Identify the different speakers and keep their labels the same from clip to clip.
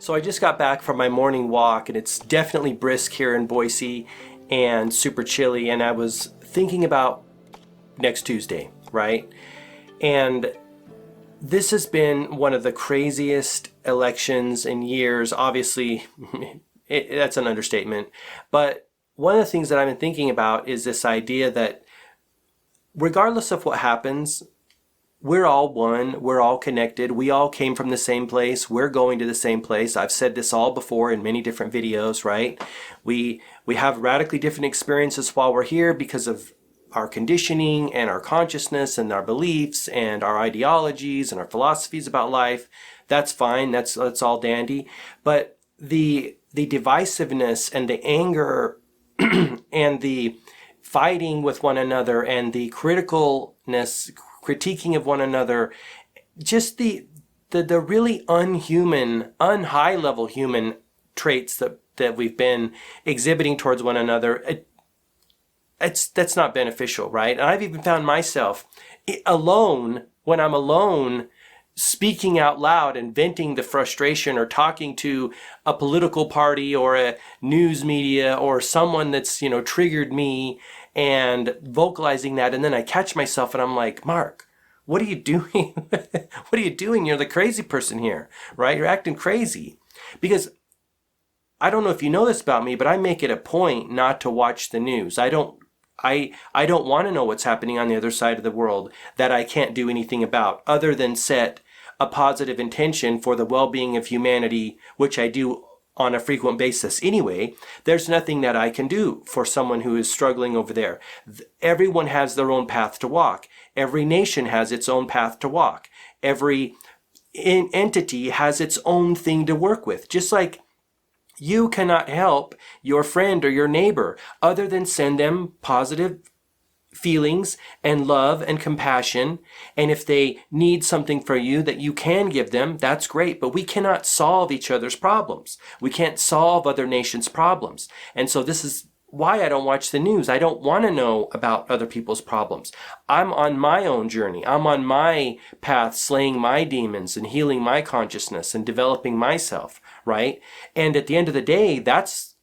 Speaker 1: So I just got back from my morning walk, and it's definitely brisk here in Boise and super chilly, and I was thinking about next Tuesday, right? And this has been one of the craziest elections in years. Obviously, that's an understatement. But one of the things that I've been thinking about is this idea that regardless of what happens, we're all one, we're all connected, we all came from the same place, we're going to the same place. I've said this all before in many different videos, right? We have radically different experiences while we're here because of our conditioning and our consciousness and our beliefs and our ideologies and our philosophies about life. That's fine, that's all dandy. But the divisiveness and the anger and the fighting with one another and the critiquing of one another, just the really unhuman, unhigh level human traits that we've been exhibiting towards one another, that's not beneficial, right? And I've even found myself alone, when I'm alone, speaking out loud and venting the frustration or talking to a political party or a news media or someone that's, triggered me and vocalizing that. And then I catch myself and I'm like, Mark, what are you doing? What are you doing? You're the crazy person here, right? You're acting crazy. Because I don't know if you know this about me, but I make it a point not to watch the news. I don't want to know what's happening on the other side of the world that I can't do anything about other than set a positive intention for the well-being of humanity, which I do on a frequent basis anyway. There's nothing that I can do for someone who is struggling over there. Everyone has their own path to walk. Every nation has its own path to walk. Every entity has its own thing to work with. Just like you cannot help your friend or your neighbor other than send them positive feelings and love and compassion. And if they need something from you that you can give them, that's great. But we cannot solve each other's problems. We can't solve other nations' problems. And so this is why I don't watch the news. I don't want to know about other people's problems. I'm on my own journey. I'm on my path, slaying my demons and healing my consciousness and developing myself, right? And at the end of the day, that's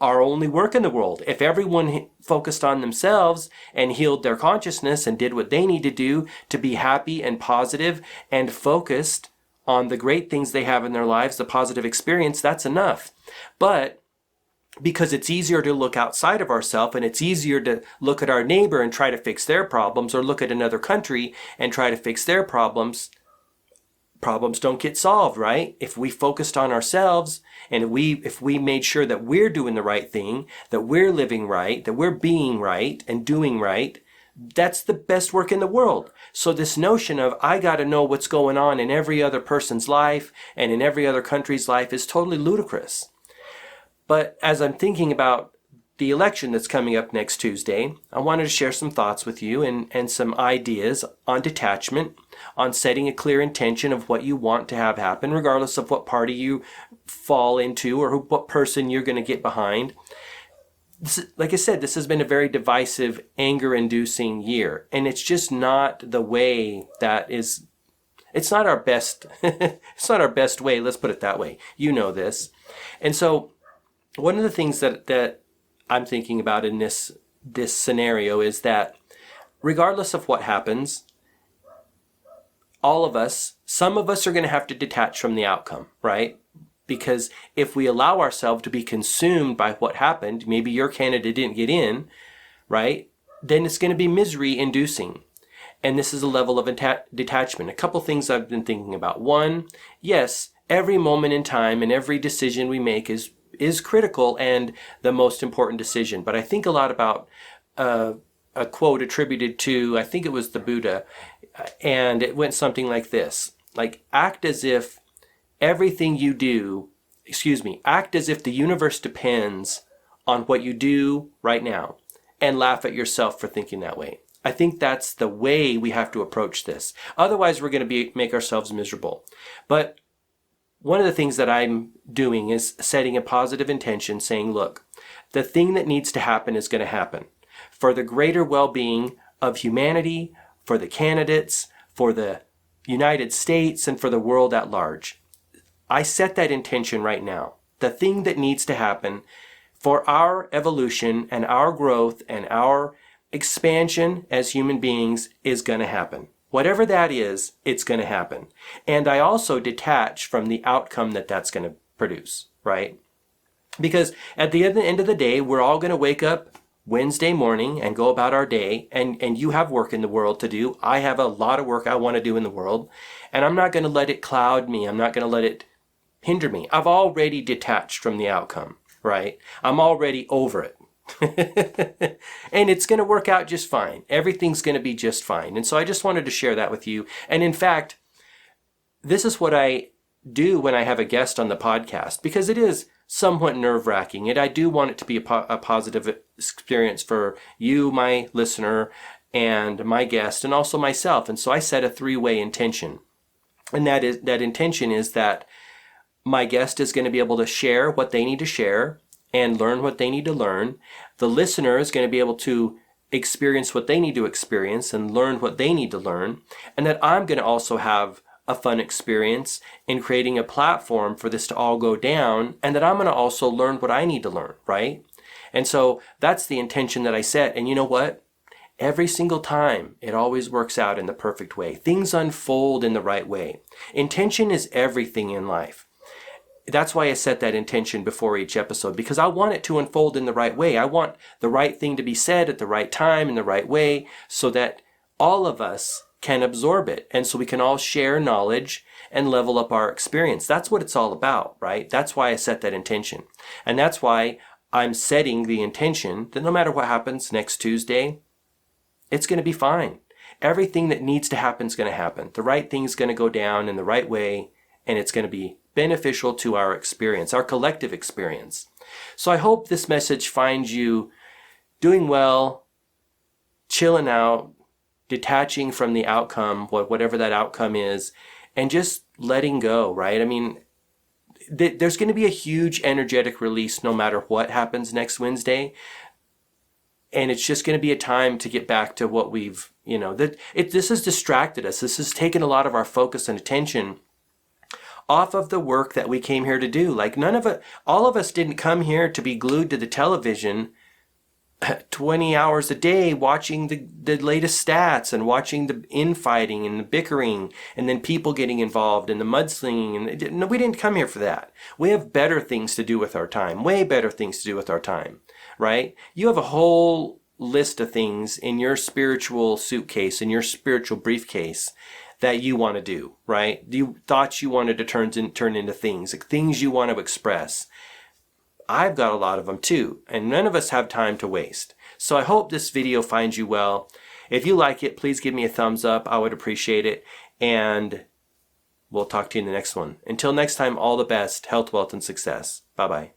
Speaker 1: our only work in the world. If everyone focused on themselves and healed their consciousness and did what they need to do to be happy and positive and focused on the great things they have in their lives, the positive experience, that's enough. But because it's easier to look outside of ourselves and it's easier to look at our neighbor and try to fix their problems, or look at another country and try to fix their problems don't get solved, right? If we focused on ourselves and if we made sure that we're doing the right thing, that we're living right, that we're being right and doing right, that's the best work in the world. So this notion of I got to know what's going on in every other person's life and in every other country's life is totally ludicrous. But as I'm thinking about the election that's coming up next Tuesday, I wanted to share some thoughts with you and some ideas on detachment, on setting a clear intention of what you want to have happen, regardless of what party you fall into or what person you're going to get behind. Like I said, this has been a very divisive, anger-inducing year, and it's just not the way that is. It's not our best. It's not our best way. Let's put it that way. You know this, and so one of the things that I'm thinking about in this scenario is that regardless of what happens, all of us, some of us are going to have to detach from the outcome, right? Because if we allow ourselves to be consumed by what happened, maybe your candidate didn't get in, right? Then it's going to be misery inducing. And this is a level of detachment. A couple things I've been thinking about. One, yes, every moment in time and every decision we make is critical and the most important decision. But I think a lot about a quote attributed to, I think it was the Buddha, and it went something like this. Like, act as if everything you do, act as if the universe depends on what you do right now, and laugh at yourself for thinking that way. I think that's the way we have to approach this. Otherwise, we're going to make ourselves miserable. But one of the things that I'm doing is setting a positive intention, saying, look, the thing that needs to happen is going to happen for the greater well-being of humanity, for the candidates, for the United States, and for the world at large. I set that intention right now. The thing that needs to happen for our evolution and our growth and our expansion as human beings is going to happen. Whatever that is, it's going to happen. And I also detach from the outcome that that's going to produce, right? Because at the end of the day, we're all going to wake up Wednesday morning and go about our day, and you have work in the world to do. I have a lot of work I want to do in the world, and I'm not going to let it cloud me. I'm not going to let it hinder me. I've already detached from the outcome, right? I'm already over it. And it's going to work out just fine. Everything's going to be just fine. And so I just wanted to share that with you. And in fact, this is what I do when I have a guest on the podcast, because it is somewhat nerve-wracking, and I do want it to be a positive experience for you, my listener, and my guest, and also myself. And so I set a three-way intention, and that intention is that my guest is going to be able to share what they need to share and learn what they need to learn. The listener is going to be able to experience what they need to experience and learn what they need to learn, and that I'm going to also have a fun experience in creating a platform for this to all go down, and that I'm going to also learn what I need to learn, right? And so that's the intention that I set. And you know what? Every single time, it always works out in the perfect way. Things unfold in the right way. Intention is everything in life. That's why I set that intention before each episode, because I want it to unfold in the right way. I want the right thing to be said at the right time in the right way, so that all of us can absorb it, and so we can all share knowledge and level up our experience. That's what it's all about, right? That's why I set that intention. And that's why I'm setting the intention that no matter what happens next Tuesday, it's going to be fine. Everything that needs to happen is going to happen. The right thing's going to go down in the right way, and it's going to be beneficial to our experience, our collective experience. So I hope this message finds you doing well, chilling out, detaching from the outcome, whatever that outcome is, and just letting go, right? I mean, there's going to be a huge energetic release no matter what happens next Wednesday. And it's just going to be a time to get back to what we've, this has distracted us. This has taken a lot of our focus and attention off of the work that we came here to do. Like all of us didn't come here to be glued to the television 20 hours a day watching the latest stats and watching the infighting and the bickering and then people getting involved and the mudslinging. And no, we didn't come here for that. We have better things to do with our time, way better things to do with our time, right? You have a whole list of things in your spiritual suitcase, in your spiritual briefcase that you want to do, right? Thoughts you wanted to turn into things you want to express. I've got a lot of them too, and none of us have time to waste. So I hope this video finds you well. If you like it, please give me a thumbs up. I would appreciate it. And we'll talk to you in the next one. Until next time, all the best, health, wealth, and success. Bye-bye.